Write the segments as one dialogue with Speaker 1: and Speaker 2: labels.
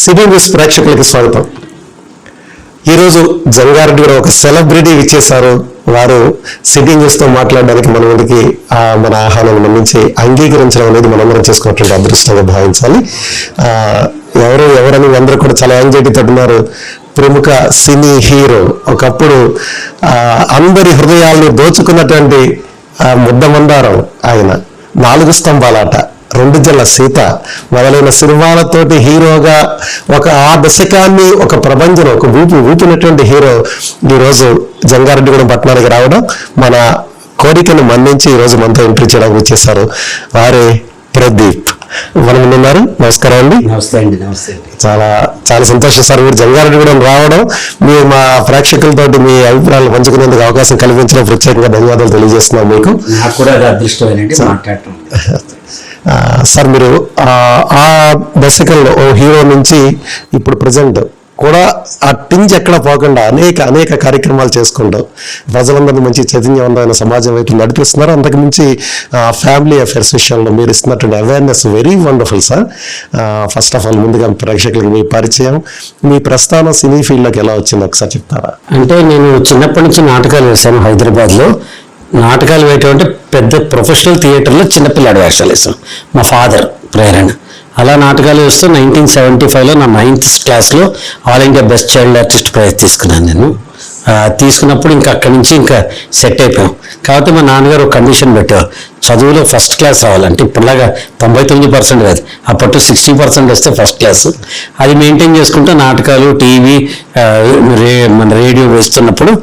Speaker 1: City news ప్రేక్షకులకి స్వాగతం. ఈరోజు జంగారెడ్డి కూడా ఒక సెలబ్రిటీ ఇచ్చేశారు. వారు సిటీ న్యూస్తో మాట్లాడడానికి మన ముందుకి మన ఆహ్వానాన్ని మన్నించి అంగీకరించడం అనేది మనందరం చేసుకున్నటువంటి అదృష్టంగా భావించాలి. ఎవరని అందరూ కూడా చాలా యాంగ్జైటీతో ఉన్నారు. ప్రముఖ సినీ హీరో, ఒకప్పుడు అందరి హృదయాలను దోచుకున్నటువంటి ముద్దమందారం ఆయన, 4 స్తంభాలాట, 2 జల్ల సీత మొదలైన సినిమాలతోటి హీరోగా ఆ దశకాన్ని ఒక ప్రపంచం ఒక ఊపినటువంటి హీరో ఈరోజు జంగారెడ్డిగూడెం పట్టణానికి రావడం, మన కోరికను మన్నించి ఈరోజు మనతో ఎంట్రీ చేయడానికి వచ్చేసారు. వారే ప్రదీప్ మన ముందు ఉన్నారు. నమస్కారం అండి.
Speaker 2: నమస్తే అండి. నమస్తే అండి.
Speaker 1: చాలా చాలా సంతోషం సార్, మీరు జంగారెడ్డిగూడెం రావడం, మీరు మా ప్రేక్షకులతోటి మీ అభిప్రాయాలు పంచుకునేందుకు అవకాశం కల్పించడం ప్రత్యేకంగా ధన్యవాదాలు తెలియజేస్తున్నాం మీకు.
Speaker 2: నాకు కూడా అది అదృష్టమేనండి మాట్లాడటం.
Speaker 1: సార్, మీరు ఆ దశకంలో ఓ హీరో నుంచి ఇప్పుడు ప్రజెంట్ కూడా ఆ టింజ్ ఎక్కడ పోకుండా అనేక కార్యక్రమాలు చేసుకుంటూ ప్రజలందరినీ మంచి చైతన్యవంతమైన సమాజం వైపు నడిపిస్తున్నారు. అంతకుమించి ఫ్యామిలీ అఫేర్స్ విషయంలో మీరు ఇస్తున్నటువంటి awareness very wonderful sir. First of all ముందుగా ప్రేక్షకులకు మీ పరిచయం, మీ ప్రస్థానం సినీ ఫీల్డ్లోకి ఎలా వచ్చింది ఒకసారి చెప్తారా?
Speaker 2: అంటే నేను చిన్నప్పటి నుంచి నాటకాలు వేశాను హైదరాబాద్లో. నాటకాలు వేయటం పెద్ద ప్రొఫెషనల్ థియేటర్లో చిన్నపిల్లాడు వేషాలు వేసాను, మా ఫాదర్ ప్రేరణ. అలా నాటకాలు వేస్తూ 1975లో నా 9th క్లాస్లో all India best child artist prize తీసుకున్నాను నేను. తీసుకున్నప్పుడు ఇంకా అక్కడి నుంచి ఇంకా సెట్ అయిపోయాం. కాబట్టి మా నాన్నగారు ఒక కండిషన్ పెట్టారు, చదువులో ఫస్ట్ క్లాస్ రావాలంటే ఇప్పుడులాగా 99% కాదు, అప్పట్లో 60% వస్తే ఫస్ట్ క్లాస్. అది మెయింటైన్ చేసుకుంటూ నాటకాలు, టీవీ, మన రేడియో వేస్తున్నప్పుడు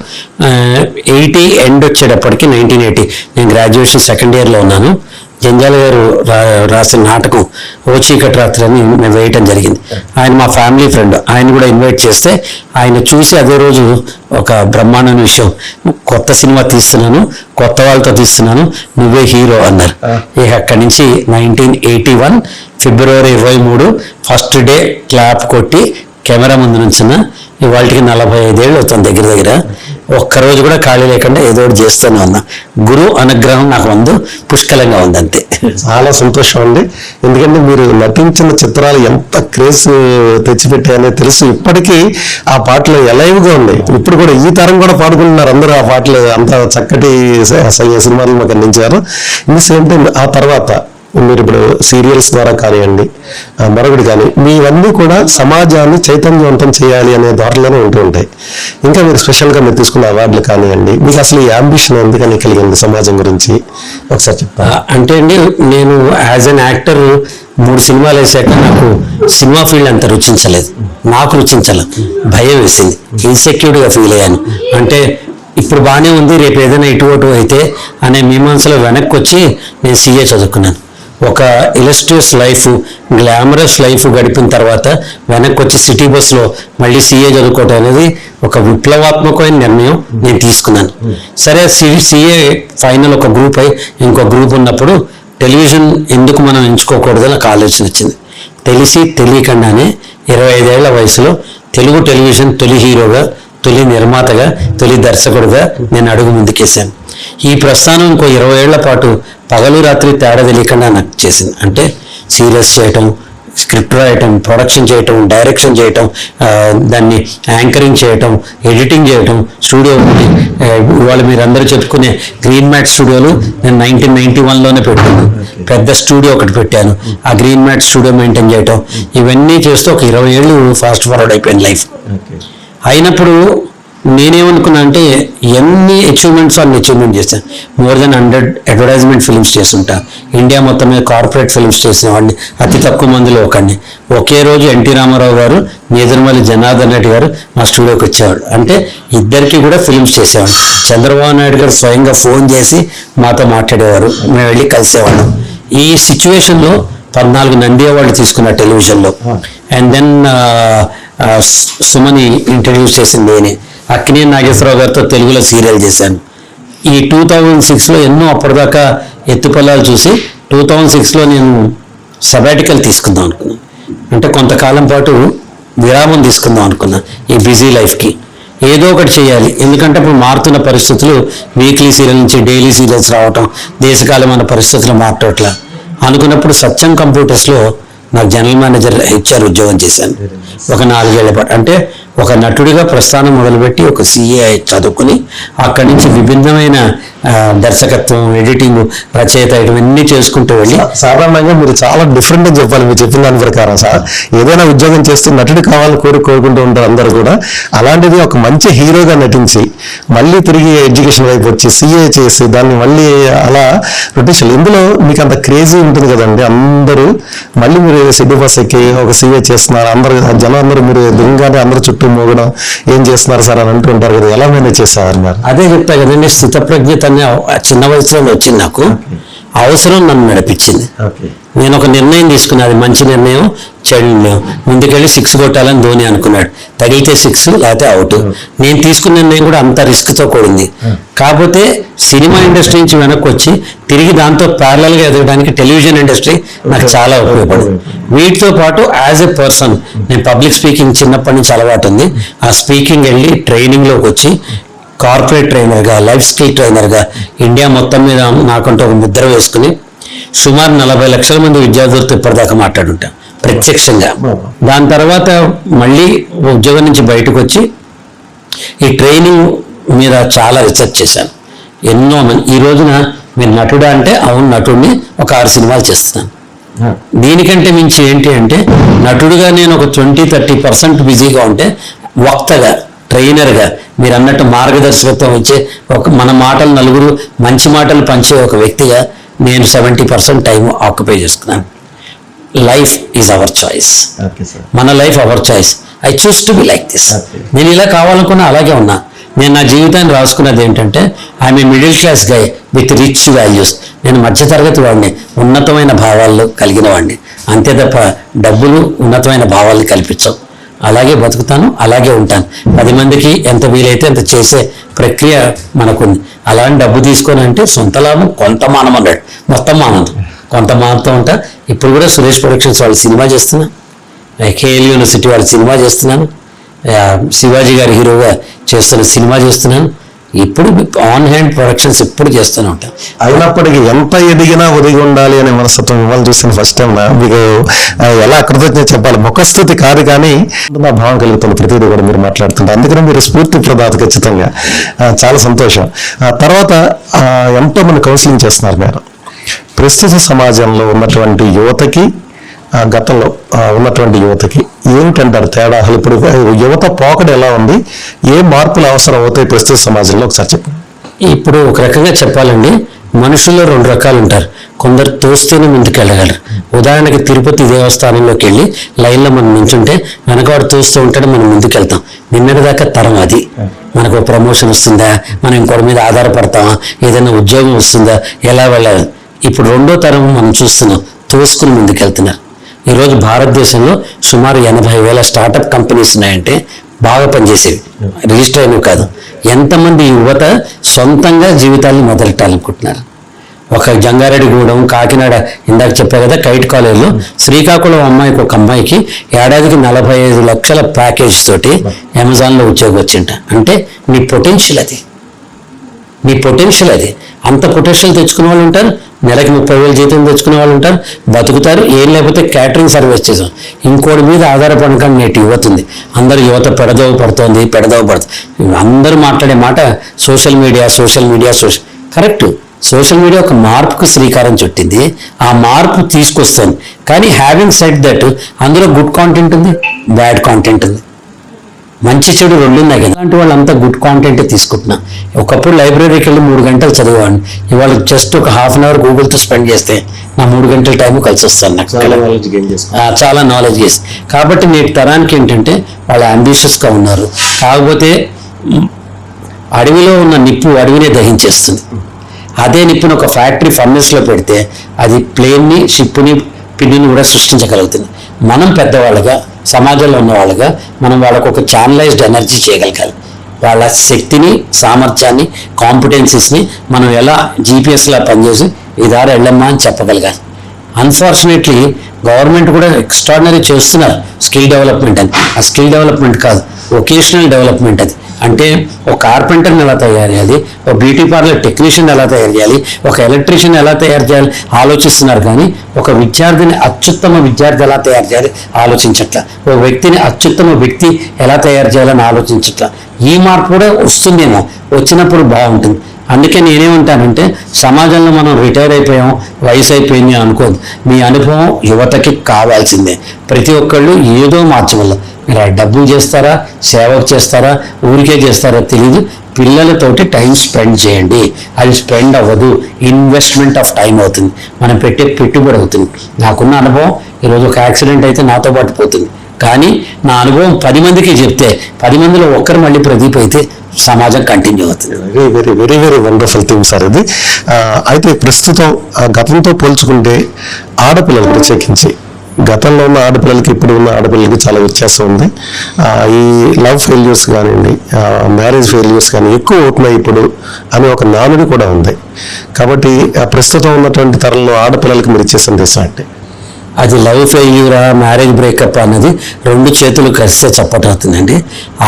Speaker 2: 80 ఎండ్ వచ్చేటప్పటికి 1980 నేను గ్రాడ్యుయేషన్ సెకండ్ ఇయర్లో ఉన్నాను. జంజాల గారు రాసిన నాటకం ఓ చీకటి రాత్రి అని నేను వేయటం జరిగింది. ఆయన మా ఫ్యామిలీ ఫ్రెండ్, ఆయన కూడా ఇన్వైట్ చేస్తే ఆయన చూసి అదే రోజు ఒక బ్రహ్మాండమైన విషయం, కొత్త సినిమా తీస్తున్నాను, కొత్త వాళ్ళతో తీస్తున్నాను, నువ్వే హీరో అన్నారు. ఇక అక్కడి నుంచి 1981 ఫిబ్రవరి 23 ఫస్ట్ డే క్లాప్ కొట్టి కెమెరా ముందు నుంచున్న ఇవాళకి 45 ఏళ్ళు అవుతుంది దగ్గర. ఒక్కరోజు కూడా ఖాళీ లేకుండా ఏదో ఒకటి చేస్తూనే ఉన్నా. గురువు అనుగ్రహం నాకు పుష్కలంగా ఉంది అంతే.
Speaker 1: చాలా సంతోషం అండి. ఎందుకంటే మీరు నటించిన చిత్రాలు ఎంత క్రేజ్ తెచ్చిపెట్టాయనే తెలుసు. ఇప్పటికీ ఆ పాటలు ఎలైవ్గా ఉన్నాయి. ఇప్పుడు కూడా ఈ తరం కూడా పాడుకుంటున్నారు అందరూ. ఆ పాటలు అంత చక్కటి సినిమాలు మాకు అందించారు. ఇన్ సేమ్ టైం ఆ తర్వాత మీరు ఇప్పుడు సీరియల్స్ ద్వారా కానివ్వండి, మరొకటి కానీ, మీవన్నీ కూడా సమాజాన్ని చైతన్యవంతం చేయాలి అనే దారిలోనే ఉంటూ ఉంటాయి. ఇంకా మీరు స్పెషల్గా మీరు తీసుకున్న అవార్డులు కానివ్వండి, మీకు అసలు ఈ అంబిషన్ ఎందుకని కలిగింది సమాజం గురించి ఒకసారి చెప్తారా?
Speaker 2: అంటే అండి, నేను యాజ్ అన్ యాక్టర్ 3 సినిమాలు వేసాక నాకు సినిమా ఫీల్డ్ అంత రుచించలేదు. భయం వేసింది, ఇన్సెక్యూర్డ్గా ఫీల్ అయ్యాను. అంటే ఇప్పుడు బాగానే ఉంది, రేపు ఏదైనా ఇటు అయితే అనే మీమాంసలో వెనక్కి వచ్చి నేను CA చదువుకున్నాను. ఒక ఇలస్ట్రియస్ లైఫ్, గ్లామరస్ లైఫ్ గడిపిన తర్వాత వెనక్కి వచ్చి సిటీ బస్లో మళ్ళీ CA చదువుకోవటం అనేది ఒక విప్లవాత్మకమైన నిర్ణయం నేను తీసుకున్నాను. సరే, CA ఫైనల్ ఒక గ్రూప్ అయి ఇంకో గ్రూప్ ఉన్నప్పుడు టెలివిజన్ ఎందుకు మనం ఎంచుకోకూడదు నాకు ఆలోచన వచ్చింది. తెలియకుండానే 25 ఏళ్ల వయసులో తెలుగు టెలివిజన్ తొలి హీరోగా, తొలి నిర్మాతగా, తొలి దర్శకుడుగా నేను అడుగు ముందుకేశాను. ఈ ప్రస్థానం ఇంకో 20 ఏళ్ల పాటు పగలు రాత్రి తేడా తెలియకుండా నాకు చేసింది. అంటే సీరియల్స్ చేయటం, స్క్రిప్ట్ రాయటం, ప్రొడక్షన్ చేయటం, డైరెక్షన్ చేయటం, దాన్ని యాంకరింగ్ చేయటం, ఎడిటింగ్ చేయటం, స్టూడియో ఉంది. ఇవాళ మీరు అందరూ చెప్పుకునే గ్రీన్ మ్యాట్ స్టూడియోలు నేను 1991లోనే పెట్టాను. పెద్ద స్టూడియో ఒకటి పెట్టాను. ఆ గ్రీన్ మ్యాట్ స్టూడియో మెయింటైన్ చేయటం, ఇవన్నీ చేస్తూ ఒక 20 ఏళ్ళు ఫాస్ట్ ఫార్వర్డ్ అయిపోయింది లైఫ్. అయినప్పుడు నేనేమనుకున్నా అంటే ఎన్ని అచీవ్మెంట్స్ అన్ని అచీవ్మెంట్ చేశాను. మోర్ దెన్ 100 అడ్వర్టైజ్మెంట్ ఫిల్మ్స్ చేస్తుంటా. ఇండియా మొత్తం మీద కార్పొరేట్ ఫిల్మ్స్ చేసిన వాడిని, అతి తక్కువ మందిలో ఒకడిని. ఒకే రోజు ఎన్టీ రామారావు గారు, నేదురుమల్లి జనార్దన్ రెడ్డి గారు మా స్టూడియోకి వచ్చేవాడు. అంటే ఇద్దరికి కూడా ఫిల్మ్స్ చేసేవాడు. చంద్రబాబు నాయుడు గారు స్వయంగా ఫోన్ చేసి మాతో మాట్లాడేవారు, మేము వెళ్ళి కలిసేవాళ్ళం. ఈ సిచ్యువేషన్లో 14 నంది అవార్డు తీసుకున్న టెలివిజన్లో. అండ్ దెన్ సుమని ఇంట్రడ్యూస్ చేసింది నేనే. అక్కినేని నాగేశ్వరరావు గారితో తెలుగులో సీరియల్ చేశాను. ఈ 2006లో ఎన్నో అప్పటిదాకా ఎత్తుపల్లాలు చూసి 2006లో నేను సబాటికల్ తీసుకుందాం అనుకున్నాను. అంటే కొంతకాలం పాటు విరామం తీసుకుందాం అనుకున్నాను ఈ బిజీ లైఫ్కి. ఏదో ఒకటి చేయాలి, ఎందుకంటే ఇప్పుడు మారుతున్న పరిస్థితులు, వీక్లీ సీరియల్ నుంచి డైలీ సీరియల్స్ రావటం, దేశకాలమైన పరిస్థితులు మారటట్లా అనుకున్నప్పుడు సత్యం కంప్యూటర్స్లో నాకు జనరల్ మేనేజర్ హెచ్ఆర్ ఉద్యోగం చేశాను ఒక 4 ఏళ్ల పాటు. అంటే ఒక నటుడిగా ప్రస్థానం మొదలుపెట్టి ఒక సిఏ చదువుకుని అక్కడి నుంచి విభిన్నమైన దర్శకత్వం, ఎడిటింగ్, రచయిత ఇవన్నీ చేసుకుంటూ వెళ్ళి
Speaker 1: సాధారణంగా మీరు చాలా డిఫరెంట్ గా చెప్పాలి. మీరు చెప్పిన దాని ప్రకారం సార్, ఏదైనా ఉద్యోగం చేస్తూ నటుడు కావాలని కోరుకుంటూ ఉంటారు అందరూ కూడా. అలాంటిది ఒక మంచి హీరోగా నటించి మళ్ళీ తిరిగి ఎడ్యుకేషన్ వైపు వచ్చి సిఏ చేసి దాన్ని మళ్ళీ అలా రొటేషన్. ఇందులో మీకు అంత క్రేజీ ఉంటుంది కదండి. అందరూ మళ్ళీ మీరు సిటీ బస్ ఎక్కి ఒక సిఏ చేస్తున్నారు, అందరూ జనం అందరూ మీరు దిగగానే అందరూ చుట్టూ మోగడం, ఏం చేస్తున్నారు సార్ అని అంటూ ఉంటారు కదా, ఎలా మేనేజ్ చేసేవారు మరి?
Speaker 2: అదే చెప్తా కదండి, స్థితప్రజ్ఞత అనే చిన్న వయసులో వచ్చింది నాకు. అవసరం నన్ను నడిపించింది. నేను ఒక నిర్ణయం తీసుకున్నా, అది మంచి నిర్ణయం, చెడు నిర్ణయం. ముందుకెళ్ళి 6 కొట్టాలని ధోని అనుకున్నాడు, తగిలితే 6 లేకపోతే అవుట్. నేను తీసుకున్న నిర్ణయం కూడా అంత రిస్క్తో కూడింది. కాకపోతే సినిమా ఇండస్ట్రీ నుంచి వెనక్కి వచ్చి తిరిగి దాంతో ప్యారలల్గా ఎదగడానికి టెలివిజన్ ఇండస్ట్రీ నాకు చాలా ఉపయోగపడింది. వీటితో పాటు యాజ్ ఎ పర్సన్ నేను పబ్లిక్ స్పీకింగ్ చిన్నప్పటి నుంచి అలవాటు ఉంది. ఆ స్పీకింగ్ వెళ్ళి ట్రైనింగ్లోకి వచ్చి కార్పొరేట్ ట్రైనర్గా, లైఫ్ స్కిల్ ట్రైనర్గా ఇండియా మొత్తం మీద నాకంటూ ఒక ముద్ర వేసుకుని సుమారు 40 లక్షల మంది విద్యార్థులతో ఇప్పటిదాకా మాట్లాడుంటాం ప్రత్యక్షంగా. దాని తర్వాత మళ్ళీ ఉద్యోగం నుంచి బయటకు వచ్చి ఈ ట్రైనింగ్ మీద చాలా రీసెర్చ్ చేశాను. ఎన్నో మంది ఈ రోజున మీరు నటుడా అంటే అవును నటుడిని, ఒక 6 సినిమాలు చేస్తున్నాను. దీనికంటే మించి ఏంటి అంటే నటుడుగా నేను ఒక 20-30% బిజీగా ఉంటే వక్తగా, ట్రైనర్గా, మీరు అన్నట్టు మార్గదర్శకత్వం ఇచ్చే మన మాటలు నలుగురు మంచి మాటలు పంచే ఒక వ్యక్తిగా నేను 70% టైం ఆక్యుపై చేసుకున్నాను. Life is our choice. మన life our choice. I choose to be like this. నేను ఇలా కావాలనుకున్నా అలాగే ఉన్నా. నేను నా జీవితాన్ని రాసుకున్నది ఏంటంటే I'm a middle class guy with rich values. నేను మధ్యతరగతి వాడిని, ఉన్నతమైన భావాలు కలిగిన వాడిని. అంతే తప్ప డబ్బులు ఉన్నతమైన భావాలను కల్పించవు. అలాగే బతుకుతాను, అలాగే ఉంటాను. 10 మందికి ఎంత వీలైతే అంత చేసే ప్రక్రియ మనకుంది. అలాంటి డబ్బు తీసుకొని అంటే సొంత లాభం కొంత మానం అన్నాడు, మొత్తం మానదు, కొంత మానంతో ఉంటా. ఇప్పుడు కూడా సురేష్ ప్రొడక్షన్స్ వాళ్ళు సినిమా చేస్తున్నా, కేఎల్ యూనివర్సిటీ వాళ్ళు సినిమా చేస్తున్నాను, శివాజీ గారి హీరోగా చేస్తున్న సినిమా చేస్తున్నాను. ఇప్పుడు ఆన్ హ్యాండ్ ప్రొడక్షన్స్ ఎప్పుడు చేస్తూనే ఉంటాం.
Speaker 1: అయినప్పటికీ ఎంత ఎదిగినా ఒదిగి ఉండాలి అనే మనస్తత్వం ఇవాళ చూసిన ఫస్ట్ టైం మీకు ఎలా కృతజ్ఞత చెప్పాలి, ముఖస్థుతి కాదు కానీ నా భావం కలుగుతుంది ప్రతిదీ కూడా మీరు మాట్లాడుతుంటారు. అందుకని మీరు స్ఫూర్తి ప్రదాత ఖచ్చితంగా. చాలా సంతోషం. తర్వాత ఎంతో మంది కౌన్సిలింగ్ చేస్తున్నారు మీరు. ప్రస్తుత సమాజంలో ఉన్నటువంటి యువతకి, గతంలో ఉన్నటువంటి యువతకి ఏంటంటారు తేడా? ఇప్పుడు యువత పోకడ ఎలా ఉంది, ఏ మార్పులు అవసరం అవుతాయి ప్రస్తుత సమాజంలో ఒకసారి చెప్పండి.
Speaker 2: ఇప్పుడు ఒక రకంగా చెప్పాలండి, మనుషుల్లో 2 రకాలు ఉంటారు. కొందరు తోస్తేనే ముందుకు వెళ్ళగలరు. ఉదాహరణకి తిరుపతి దేవస్థానంలోకి వెళ్ళి లైన్లో మనం నించుంటే వెనకవాడు తోస్తూ ఉంటాడు, మనం ముందుకు వెళ్తాం. నిన్నటిదాకా తరం అది. మనకు ప్రమోషన్ వస్తుందా, మనం ఇంకోటి మీద ఆధారపడతామా, ఏదైనా ఉద్యోగం వస్తుందా, ఎలా వెళ్ళాలి. ఇప్పుడు 2వ తరం మనం చూస్తున్నాం, తోసుకుని ముందుకు వెళ్తున్నారు. ఈరోజు భారతదేశంలో సుమారు 80,000 స్టార్టప్ కంపెనీస్ ఉన్నాయంటే బాగా పనిచేసేవి, రిజిస్టర్ అయినవి కాదు. ఎంతమంది యువత సొంతంగా జీవితాన్ని మొదలెట్టాలనుకుంటున్నారు. ఒక జంగారెడ్డిగూడెం, కాకినాడ, ఇందాక చెప్పా కదా కైట్ కాలేజీలో శ్రీకాకుళం అమ్మాయికి, ఒక అమ్మాయికి ఏడాదికి 45 లక్షల ప్యాకేజ్ తోటి అమెజాన్లో ఉద్యోగం వచ్చింట. అంటే నీ పొటెన్షియల్ అది, నీ పొటెన్షియల్ అది. అంత పొటెన్షియల్ తెచ్చుకునే వాళ్ళు ఉంటారు, నెలకి 30,000 జీతం తెచ్చుకునే వాళ్ళు ఉంటారు, బతుకుతారు. ఏం లేకపోతే క్యాటరింగ్ సర్వీస్ చేసాం. ఇంకోటి మీద ఆధారపడకుండా నేటి యువత ఉంది. అందరూ యువత పెడదోవ పడుతుంది. అందరూ మాట్లాడే మాట social media. Correct, social media ఒక మార్పుకు శ్రీకారం చుట్టింది, ఆ మార్పు తీసుకొస్తుంది. కానీ హ్యావింగ్ సెడ్ దట్ అందులో గుడ్ కాంటెంట్ ఉంది, బ్యాడ్ కాంటెంట్ ఉంది, మంచి చెడు 2 ఉన్నాయి కదా. అలాంటి వాళ్ళంతా గుడ్ కాంటెంట్ తీసుకుంటున్నా. ఒకప్పుడు లైబ్రరీకి వెళ్ళి 3 గంటలు చదివాను, ఇవాళ జస్ట్ ఒక ½ అవర్ గూగుల్తో స్పెండ్ చేస్తే నా 3 గంటల టైం కలిసి వస్తాను. నాకు చాలా నాలెడ్జ్ గేస్. కాబట్టి నేటి తరానికి ఏంటంటే వాళ్ళు అంబిషియస్గా ఉన్నారు. కాకపోతే అడవిలో ఉన్న నిప్పు అడవినే దహించేస్తుంది. అదే నిప్పుని ఒక ఫ్యాక్టరీ ఫర్నెస్లో పెడితే అది ప్లేన్ని, షిప్ని, పిన్నిని కూడా సృష్టించగలుగుతుంది. మనం పెద్దవాళ్ళుగా, సమాజంలో ఉన్న వాళ్ళుగా మనం వాళ్ళకు ఒక ఛానలైజ్డ్ ఎనర్జీ చేయగలగాలి. వాళ్ళ శక్తిని, సామర్థ్యాన్ని, కాంపిటెన్సీస్ని మనం ఎలా జీపీఎస్లా పనిచేసి ఇదారు వెళ్ళమ్మా అని చెప్పగలగాలి. అన్ఫార్చునేట్లీ గవర్నమెంట్ కూడా ఎక్స్ట్రాడినరీ చేస్తున్నారు స్కిల్ డెవలప్మెంట్ అని. ఆ స్కిల్ డెవలప్మెంట్ కాదు, వొకేషనల్ డెవలప్మెంట్ అది. అంటే ఒక కార్పెంటర్ని ఎలా తయారు చేయాలి, ఒక బ్యూటీ పార్లర్ టెక్నీషియన్ ఎలా తయారు చేయాలి, ఒక ఎలక్ట్రీషియన్ ఎలా తయారు చేయాలి ఆలోచిస్తున్నారు. కానీ ఒక విద్యార్థిని అత్యుత్తమ విద్యార్థి ఎలా తయారు చేయాలి ఆలోచించట్ల, ఒక వ్యక్తిని అత్యుత్తమ వ్యక్తి ఎలా తయారు చేయాలని ఆలోచించట్ల. ఈ మార్పు కూడా వస్తుందేమో, వచ్చినప్పుడు బాగుంటుంది. అందుకే నేనేమంటానంటే సమాజంలో మనం రిటైర్ అయిపోయాం, వయసు అయిపోయింది అనుకోదు. మీ అనుభవం యువతకి కావాల్సిందే. ప్రతి ఒక్కళ్ళు ఏదో మార్చగల. మీరు ఆ డబ్బులు చేస్తారా, సేవకు చేస్తారా, ఊరికే చేస్తారా తెలియదు. పిల్లలతోటి టైం స్పెండ్ చేయండి. అది స్పెండ్ అవ్వదు, ఇన్వెస్ట్మెంట్ ఆఫ్ టైం అవుతుంది, మనం పెట్టే పెట్టుబడి అవుతుంది. నాకున్న అనుభవం, ఈరోజు ఒక యాక్సిడెంట్ అయితే నాతో పాటు పోతుంది. కానీ నా అనుభవం 10 మందికి చెప్తే 10 మందిలో ఒక్కరు మళ్ళీ ప్రదీప్ అయితే సమాజం కంటిన్యూ అవుతుంది.
Speaker 1: Very very very very wonderful thing sir ఇది. అయితే ప్రస్తుతం గతంతో పోల్చుకుంటే ఆడపిల్లలు ప్రత్యేకించి గతంలో ఉన్న ఆడపిల్లలకి ఇప్పుడు ఉన్న ఆడపిల్లలకి చాలా వ్యత్యాసం ఉంది. ఈ లవ్ ఫెయిల్యూర్స్ కానివ్వండి, మ్యారేజ్ ఫెయిల్యూర్స్ కానీ ఎక్కువ అవుతున్నాయి ఇప్పుడు అని ఒక నానుడి కూడా ఉంది. కాబట్టి ప్రస్తుతం ఉన్నటువంటి తరంలో ఆడపిల్లలకి మీరు ఇచ్చే సందేశం అంటే
Speaker 2: అది లవ్ ఫెయిల్యూరా, మ్యారేజ్ బ్రేకప్ అన్నది 2 చేతులు కలిస్తే చప్పట అవుతుందండి.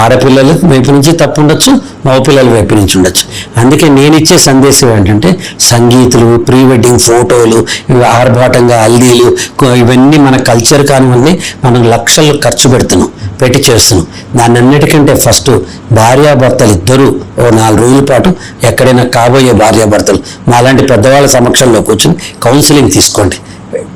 Speaker 2: ఆడపిల్లల వైపు నుంచి తప్పు ఉండొచ్చు, మగపిల్లల వైపు నుంచి ఉండొచ్చు. అందుకే నేను ఇచ్చే సందేశం ఏంటంటే సంగీతులు, ప్రీ వెడ్డింగ్ ఫోటోలు, ఇవి ఆర్భాటంగా హల్దీలు, ఇవన్నీ మన కల్చర్ కానివన్నీ మనం లక్షలు ఖర్చు పెట్టి చేస్తున్నాం. దాన్ని అన్నిటికంటే ఫస్ట్ భార్యాభర్తలు ఇద్దరూ ఓ 4 రోజుల పాటు ఎక్కడైనా కాబోయే భార్యాభర్తలు మాలాంటి పెద్దవాళ్ళ సమక్షంలో కూర్చొని కౌన్సిలింగ్ తీసుకోండి.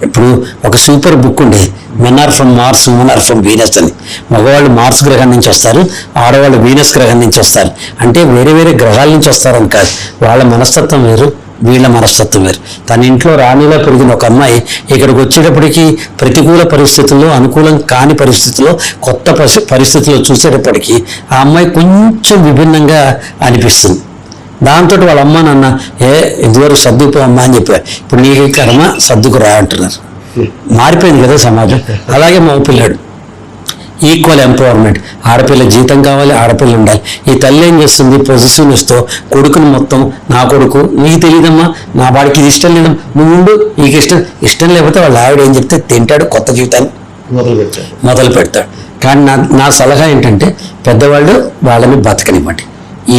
Speaker 2: ఇప్పుడు ఒక సూపర్ బుక్ ఉండే men are from Mars, women are from Venus అని. మగవాళ్ళు మార్స్ గ్రహం నుంచి వస్తారు, ఆడవాళ్ళు వీనస్ గ్రహం నుంచి వస్తారు. అంటే వేరే వేరే గ్రహాల నుంచి వస్తారని కాదు, వాళ్ళ మనస్తత్వం వేరు, వీళ్ళ మనస్తత్వం వేరు. తన ఇంట్లో రాణిలో పెరిగిన ఒక అమ్మాయి ఇక్కడికి వచ్చేటప్పటికి ప్రతికూల పరిస్థితుల్లో, అనుకూలం కాని పరిస్థితుల్లో, కొత్త పరిస్థితుల్లో చూసేటప్పటికీ ఆ అమ్మాయి కొంచెం విభిన్నంగా అనిపిస్తుంది. దాంతో వాళ్ళ అమ్మ నాన్న ఇదివరకు సర్దుకు అమ్మ అని చెప్పారు, ఇప్పుడు నీకు కర్మ సర్దుకు రా అంటున్నారు. మారిపోయింది కదా సమాజం. అలాగే మగ పిల్లాడు ఈక్వల్ ఎంపవర్మెంట్. ఆడపిల్ల జీతం కావాలి, ఆడపిల్ల ఉండాలి. ఈ తల్లి ఏం చేస్తుంది, పొజిషన్స్తో కొడుకుని మొత్తం నా కొడుకు, నీకు తెలియదమ్మా, నా వాడికి ఇది ఇష్టం లేదు, నువ్వు ఉండు, నీకు ఇష్టం లేకపోతే వాళ్ళ ఆవిడ ఏం చెప్తే తింటాడు, కొత్త జీవితాన్ని మొదలు పెడతాడు. కానీ నా సలహా ఏంటంటే పెద్దవాళ్ళు వాళ్ళని బతకనివ్వండి,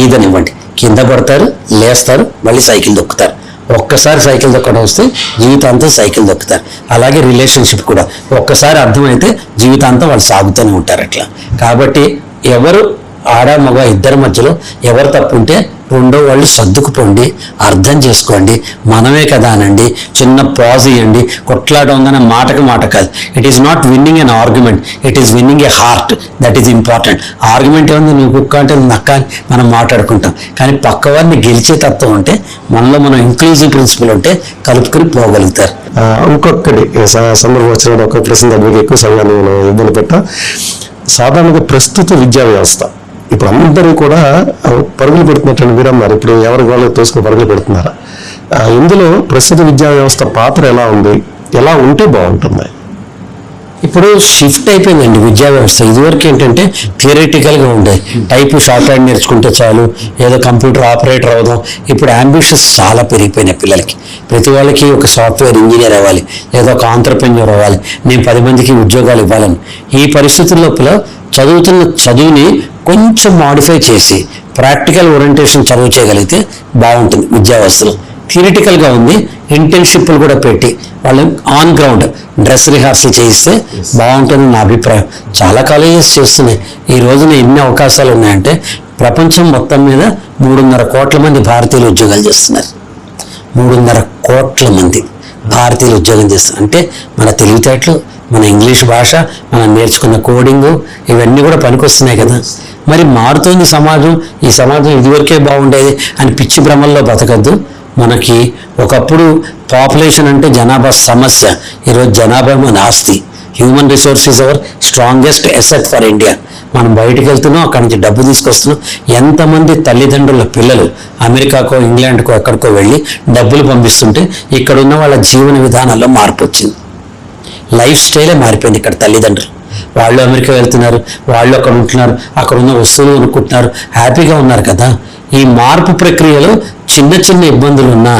Speaker 2: ఈదనివ్వండి. కింద పడతారు, లేస్తారు, మళ్ళీ సైకిల్ దొక్కుతారు. ఒక్కసారి సైకిల్ దొక్కడం వస్తే జీవితాంతం సైకిల్ దొక్కుతారు. అలాగే రిలేషన్షిప్ కూడా ఒక్కసారి అర్థమైతే జీవితాంతం వాళ్ళు సాగుతూనే ఉంటారు అట్లా. కాబట్టి ఎవరు ఆడ మగ ఇద్దరి మధ్యలో ఎవరు తప్పు ఉంటే రెండో వాళ్ళు సర్దుకుపోండి, అర్థం చేసుకోండి, మనమే కదా అనండి, చిన్న పాజ్ ఇవ్వండి. కొట్లాట ఉందనే మాటకు మాట కాదు. It is not winnowing N argument, it is winnowing A heart. That is important. Argument ఏముంది, నువ్వు కుక్క అంటే నక్క అని మనం మాట్లాడుకుంటాం. కానీ పక్కవారిని గెలిచే తత్వం ఉంటే, మనలో మనం ఇంక్లూజివ్ ప్రిన్సిపల్ ఉంటే కలుపుకొని పోగలుగుతారు.
Speaker 1: ఇంకొకటి సందర్భం వచ్చినప్పుడు ఒక ప్రశ్న దగ్గరికి ఎక్కువ సమయాన్ని మనం ఇబ్బంది పెట్టాం. సాధారణంగా ప్రస్తుత విద్యా వ్యవస్థ ఇప్పుడు అందరూ కూడా పరుగులు పెడుతున్నట్టు మీరు అన్నారు, ఇప్పుడు ఎవరికి వాళ్ళు తోసుకుని పరుగులు పెడుతున్నారా? ఇందులో ప్రస్తుత విద్యా వ్యవస్థ పాత్ర ఎలా ఉంది, ఎలా ఉంటే బాగుంటుంది?
Speaker 2: ఇప్పుడు షిఫ్ట్ అయిపోయిందండి విద్యా వ్యవస్థ. ఇదివరకు ఏంటంటే థియరిటికల్గా ఉండేది, టైపు షార్ట్ హ్యాండ్ నేర్చుకుంటే చాలు, ఏదో కంప్యూటర్ ఆపరేటర్ అవుదాం. ఇప్పుడు అంబిషన్స్ చాలా పెరిగిపోయినాయి పిల్లలకి. ప్రతి వాళ్ళకి ఒక సాఫ్ట్వేర్ ఇంజనీర్ అవ్వాలి, ఏదో ఒక ఆంట్రప్రెన్యూర్ అవ్వాలి, నేను 10 మందికి ఉద్యోగాలు ఇవ్వాలని. ఈ పరిస్థితుల లోపల చదువుతున్న చదువుని కొంచెం మాడిఫై చేసి ప్రాక్టికల్ ఓరియంటేషన్ చదువు చేయగలిగితే బాగుంటుంది విద్యా వ్యవస్థలో. థియరిటికల్గా ఉంది, ఇంటర్న్షిప్లు కూడా పెట్టి వాళ్ళని ఆన్ గ్రౌండ్ డ్రెస్ రిహార్సల్ చేయిస్తే బాగుంటుంది నా అభిప్రాయం. చాలా కాలేజెస్ చేస్తున్నాయి. ఈ రోజున ఎన్ని అవకాశాలు ఉన్నాయంటే ప్రపంచం మొత్తం మీద 3.5 కోట్ల మంది భారతీయులు ఉద్యోగాలు చేస్తున్నారు. 3.5 కోట్ల మంది భారతీయులు ఉద్యోగం చేస్తున్నారు. అంటే మన తెలివితేటలు, మన ఇంగ్లీష్ భాష, మనం నేర్చుకున్న కోడింగు, ఇవన్నీ కూడా పనికొస్తున్నాయి కదా. మరి మారుతోంది సమాజం. ఈ సమాజం ఇదివరకే బాగుండేది అని పిచ్చి భ్రమల్లో బతకద్దు. మనకి ఒకప్పుడు పాపులేషన్ అంటే జనాభా సమస్య, ఈరోజు జనాభా మన ఆస్తి. Human resources our strongest asset for India. మనం బయటకు వెళ్తున్నాం, అక్కడి నుంచి డబ్బు తీసుకొస్తున్నాం. ఎంతమంది తల్లిదండ్రుల పిల్లలు అమెరికాకో ఇంగ్లాండ్కో ఎక్కడికో వెళ్ళి డబ్బులు పంపిస్తుంటే ఇక్కడ ఉన్న వాళ్ళ జీవన విధానాల్లో మార్పు వచ్చింది. లైఫ్ స్టైలే మారిపోయింది. ఇక్కడ తల్లిదండ్రులు వాళ్ళు అమెరికా వెళ్తున్నారు, వాళ్ళు అక్కడ ఉంటున్నారు, అక్కడ ఉన్న వస్తువులు కొనుక్కుంటున్నారు, హ్యాపీగా ఉన్నారు కదా. ఈ మార్పు ప్రక్రియలో చిన్న చిన్న ఇబ్బందులు ఉన్నా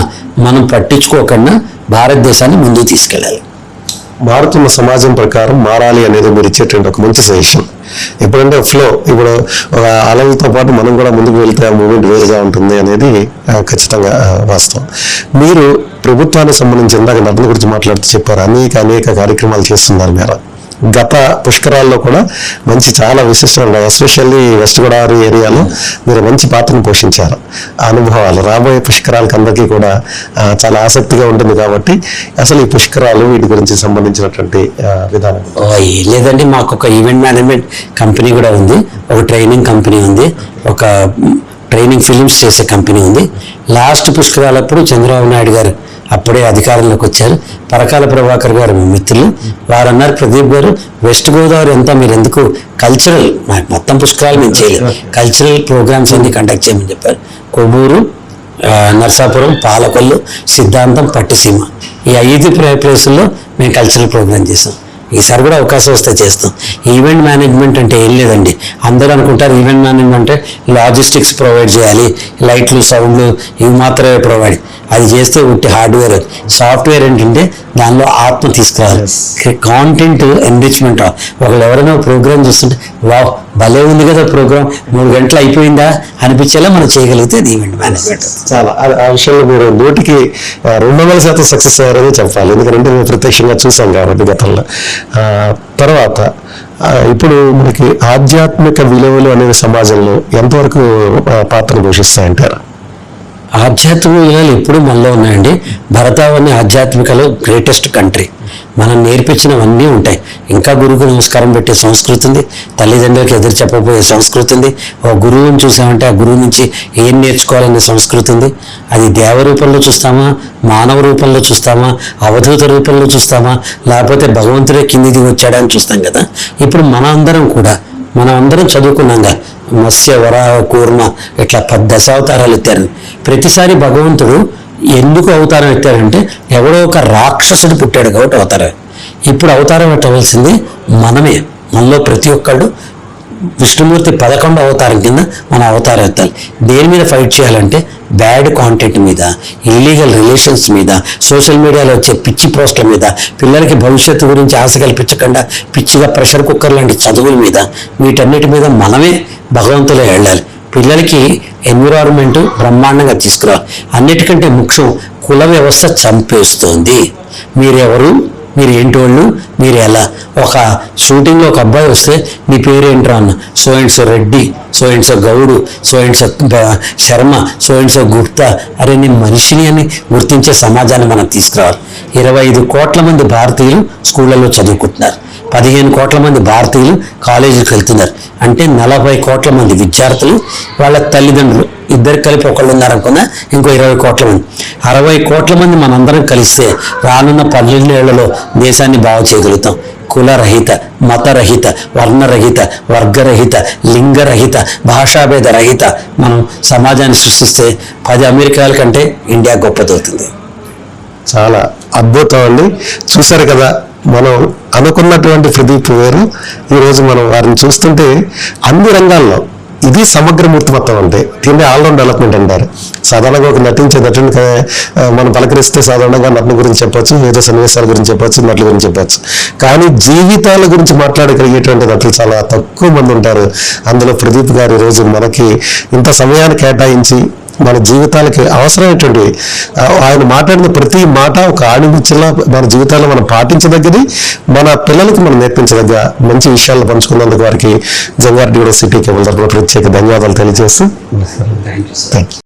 Speaker 2: మనం పట్టించుకోకుండా భారతదేశాన్ని ముందుకు తీసుకెళ్ళాలి.
Speaker 1: మారుతున్న సమాజం ప్రకారం మారాలి అనేది మీరు ఇచ్చేటువంటి ఒక మంచి సజెషన్. ఎప్పుడంటే ఫ్లో, ఇప్పుడు ఒక అలలతో పాటు మనం కూడా ముందుకు వెళ్తే ఆ మూమెంట్ వేరుగా ఉంటుంది అనేది ఖచ్చితంగా వాస్తవం. మీరు ప్రభుత్వానికి సంబంధించి ఇందాక నదుల గురించి మాట్లాడుతూ చెప్పారు, అనేక కార్యక్రమాలు చేస్తున్నారు మీరు. గత పుష్కరాల్లో కూడా మంచి చాలా విశిష్టంగా, ఎస్పెషల్లీ వెస్ట్ గోదావరి ఏరియాలో మీరు మంచి పాత్రను పోషించారు. ఆ అనుభవాలు రాబోయే పుష్కరాలకు అందరికీ కూడా చాలా ఆసక్తిగా ఉంటుంది కాబట్టి అసలు ఈ పుష్కరాలు వీటి గురించి సంబంధించినటువంటి విధానం.
Speaker 2: ఏం లేదండి, మాకు ఒక ఈవెంట్ మేనేజ్మెంట్ కంపెనీ కూడా ఉంది, ఒక ట్రైనింగ్ కంపెనీ ఉంది, ఒక ట్రైనింగ్ ఫిలిమ్స్ చేసే కంపెనీ ఉంది. లాస్ట్ పుష్కరాలప్పుడు చంద్రబాబు నాయుడు గారు అప్పుడే అధికారంలోకి వచ్చారు. పరకాల ప్రభాకర్ గారు మీ మిత్రులు, వారు అన్నారు, ప్రదీప్ గారు వెస్ట్ గోదావరి అంతా మీరు ఎందుకు కల్చరల్, మొత్తం పుష్కరాలు మేము చేయలేదు, కల్చరల్ ప్రోగ్రామ్స్ అన్ని కండక్ట్ చేయమని చెప్పారు. కొవ్వూరు, నర్సాపురం, పాలకొల్లు, సిద్ధాంతం, పట్టిసీమ, ఈ 5 ప్లేసుల్లో మేము కల్చరల్ ప్రోగ్రామ్ చేసాం. ఈసారి కూడా అవకాశం వస్తే చేస్తాం. ఈవెంట్ మేనేజ్మెంట్ అంటే ఏం లేదండి, అందరూ అనుకుంటారు ఈవెంట్ మేనేజ్మెంట్ అంటే లాజిస్టిక్స్ ప్రొవైడ్ చేయాలి, లైట్లు, సౌండ్లు ఇవి మాత్రమే ప్రొవైడ్, అది చేస్తే ఉట్టి హార్డ్వేర్. సాఫ్ట్వేర్ ఏంటంటే దానిలో ఆత్మ తీసుకురావాలి, కాంటెంట్ ఎన్రిచ్మెంట్. ఒకళ్ళు ఎవరైనా ప్రోగ్రామ్ చూస్తుంటే వావ్ భలే ఉంది కదా ప్రోగ్రామ్, 3 గంటలు అయిపోయిందా అనిపించేలా మనం చేయగలిగితే అది ఈవెంట్ మేనేజ్మెంట్.
Speaker 1: చాలా ఆ విషయంలో మీరు 200% సక్సెస్ అయ్యారని చెప్పాలి, ఎందుకంటే మేము ప్రత్యక్షంగా చూసాం కాబట్టి గతంలో. తర్వాత ఇప్పుడు మనకి ఆధ్యాత్మిక విలువలు అనేవి సమాజంలో ఎంతవరకు పాత్ర పోషిస్తాయంటారు?
Speaker 2: ఆధ్యాత్మిక విలువలు ఎప్పుడు మనలో ఉన్నాయండి. భరతావని ఆధ్యాత్మికలో గ్రేటెస్ట్ కంట్రీ, మనం నేర్పించినవన్నీ ఉంటాయి. ఇంకా గురువుకు నమస్కారం పెట్టే సంస్కృతి ఉంది, తల్లిదండ్రులకు ఎదురు చెప్పబోయే సంస్కృతి ఉంది, ఒక గురువుని చూసామంటే ఆ గురువు నుంచి ఏం నేర్చుకోవాలనే సంస్కృతి ఉంది. అది దేవ రూపంలో చూస్తామా, మానవ రూపంలో చూస్తామా, అవధూత రూపంలో చూస్తామా, లేకపోతే భగవంతుడే కిందికి వచ్చాడని చూస్తాం కదా. ఇప్పుడు మనం అందరం చదువుకున్నాంగా, మత్స్య, వరాహ, కూర్మ ఇట్లా 10 దశావతారాలు ఎత్తారని. ప్రతిసారి భగవంతుడు ఎందుకు అవతారం ఎత్తారంటే ఎవడో ఒక రాక్షసుడు పుట్టాడు కాబట్టి అవతారం. ఇప్పుడు అవతారం ఎట్టవలసింది మనలో ప్రతి ఒక్కళ్ళు విష్ణుమూర్తి 11వ అవతారం కింద మన అవతారం ఎత్తాలి. దేని మీద ఫైట్ చేయాలంటే బ్యాడ్ కాంటెంట్ మీద, ఇల్లీగల్ రిలేషన్స్ మీద, సోషల్ మీడియాలో వచ్చే పిచ్చి పోస్టుల మీద, పిల్లలకి భవిష్యత్తు గురించి ఆశ కల్పించకుండా పిచ్చిగా ప్రెషర్ కుక్కర్ లాంటి చదువుల మీద, వీటన్నిటి మీద మనమే భగవంతులే వెళ్ళాలి. పిల్లలకి ఎన్విరాన్మెంట్ బ్రహ్మాండంగా తీసుకురావాలి. అన్నిటికంటే ముఖ్యం, కుల వ్యవస్థ చంపేస్తోంది. మీరెవరు, మీరు ఏంటి వాళ్ళు, మీరు ఎలా. ఒక షూటింగ్లో ఒక అబ్బాయి వస్తే నీ పేరేంట్రా అన్న, so and so Reddy, so and so Goud, so and so Sharma, so and so Gupta. అరే నేను మనిషిని అని గుర్తించే సమాజాన్ని మనం తీసుకురావాలి. 25 కోట్ల మంది భారతీయులు స్కూళ్ళల్లో చదువుకుంటున్నారు, 15 కోట్ల మంది భారతీయులు కాలేజీకి వెళ్తున్నారు. అంటే 40 కోట్ల మంది విద్యార్థులు, వాళ్ళ తల్లిదండ్రులు ఇద్దరు కలిపి ఒకళ్ళు ఉన్నారనుకున్నా ఇంకో 20 కోట్ల మంది, 60 కోట్ల మంది మనందరం కలిస్తే రానున్న 12 ఏళ్లలో దేశాన్ని బాగు చేయగలుగుతాం. కులరహిత, మతరహిత, వర్ణరహిత, వర్గరహిత, లింగరహిత, భాషాభేద రహిత మనం సమాజాన్ని సృష్టిస్తే 10 అమెరికాల కంటే ఇండియా గొప్పదవుతుంది.
Speaker 1: చాలా అద్భుతం అండి. చూశారు కదా, మనం అనుకున్నటువంటి ప్రదీప్ వేరు, ఈరోజు మనం వారిని చూస్తుంటే అన్ని రంగాల్లో ఇది సమగ్ర మూర్తిమత్వం అంటే దీన్ని ఆల్రౌండ్ డెవలప్మెంట్ అంటారు. సాధారణంగా ఒక నటించే నటుని మనం పలకరిస్తే సాధారణంగా నటుని గురించి చెప్పొచ్చు, ఏదో సన్నివేశాల గురించి చెప్పొచ్చు, నటుల గురించి చెప్పొచ్చు. కానీ జీవితాల గురించి మాట్లాడగలిగేటువంటి నటులు చాలా తక్కువ మంది ఉంటారు. అందులో ప్రదీప్ గారు ఈరోజు మనకి ఇంత సమయాన్ని కేటాయించి మన జీవితాలకి అవసరమైనటువంటి ఆయన మాట్లాడిన ప్రతి మాట ఒక ఆణిముత్యంలా మన జీవితాల్లో మనం పాటించదగ్గది, మన పిల్లలకి మనం నేర్పించదగ్గ మంచి విషయాలను పంచుకున్నందుకు వారికి జంగారెడ్డిగూడ సిటీ కేబుల్ తరపున ప్రత్యేక ధన్యవాదాలు తెలియజేస్తూ థ్యాంక్ యూ.